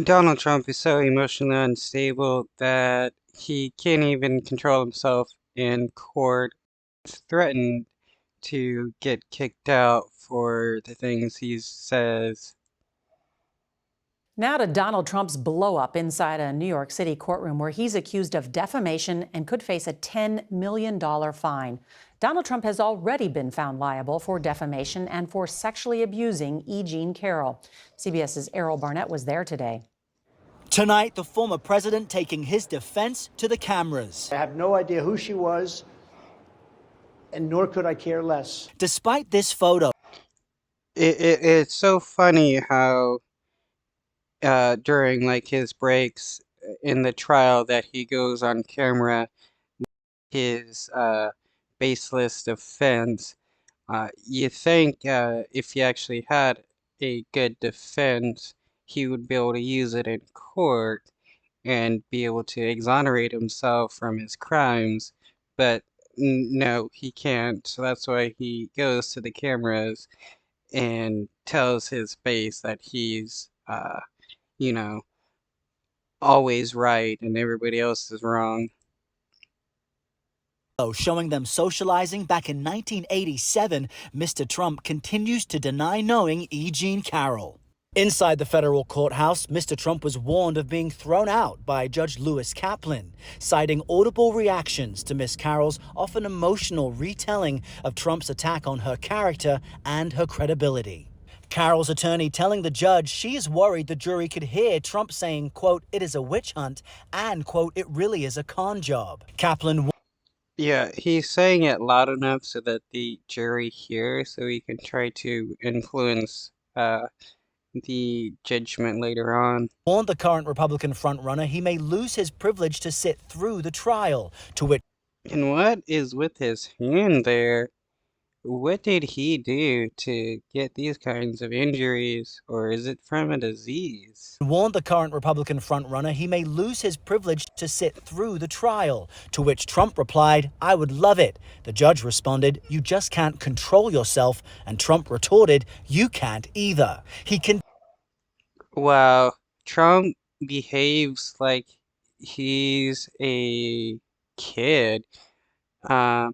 Donald Trump is so emotionally unstable that he can't even control himself in court. He's threatened to get kicked out for the things he says. Now to Donald Trump's blow-up inside a New York City courtroom where he's accused of defamation and could face a $10 million fine. Donald Trump has already been found liable for defamation and for sexually abusing E. Jean Carroll. CBS's Errol Barnett was there today. Tonight, the former president taking his defense to the cameras. I have no idea who she was, and nor could I care less. Despite this photo, It's so funny how during like his breaks in the trial that he goes on camera his baseless defense. You think if he actually had a good defense, he would be able to use it in court and be able to exonerate himself from his crimes, but no, he can't. So that's why he goes to the cameras and tells his base that he's, you know, always right and everybody else is wrong. showing them socializing back in 1987, Mr. Trump continues to deny knowing E. Jean Carroll. Inside the federal courthouse, Mr. Trump was warned of being thrown out by Judge Lewis Kaplan, citing audible reactions to Miss Carroll's often emotional retelling of Trump's attack on her character and her credibility. Carroll's attorney telling the judge she is worried the jury could hear Trump saying, quote, "It is a witch hunt," and, quote, "It really is a con job." Kaplan. Yeah, he's saying it loud enough so that the jury hears, so he can try to influence the judgment later on. Warned the current Republican frontrunner he may lose his privilege to sit through the trial, to which. And what is with his hand there? What did he do to get these kinds of injuries, or is it from a disease? Warned the current Republican frontrunner he may lose his privilege to sit through the trial, to which Trump replied, "I would love it." The judge responded, "You just can't control yourself," and Trump retorted, "You can't either." Wow, Trump behaves like he's a kid. I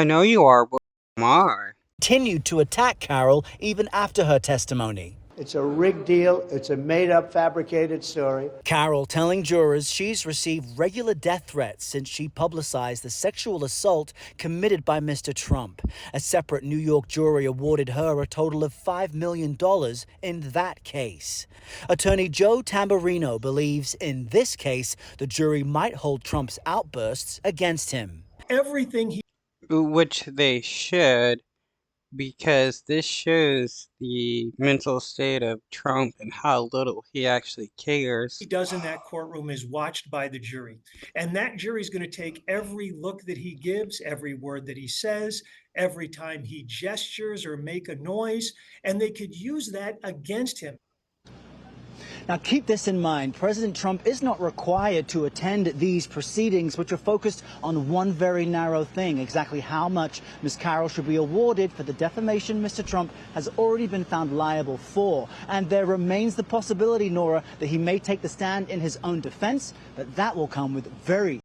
know you are, but you are. Continued to attack Carroll even after her testimony. It's a rigged deal. It's a made-up, fabricated story. Carroll telling jurors she's received regular death threats since she publicized the sexual assault committed by Mr. Trump. A separate New York jury awarded her a total of $5 million in that case. Attorney Joe Tamburino believes in this case, the jury might hold Trump's outbursts against him. Which they should, because this shows the mental state of Trump and how little he actually cares. He does in that courtroom is watched by the jury. And that jury is going to take every look that he gives, every word that he says, every time he gestures or make a noise, and they could use that against him. Now, keep this in mind. President Trump is not required to attend these proceedings, which are focused on one very narrow thing, exactly how much Ms. Carroll should be awarded for the defamation Mr. Trump has already been found liable for. And there remains the possibility, Nora, that he may take the stand in his own defense, but that will come with very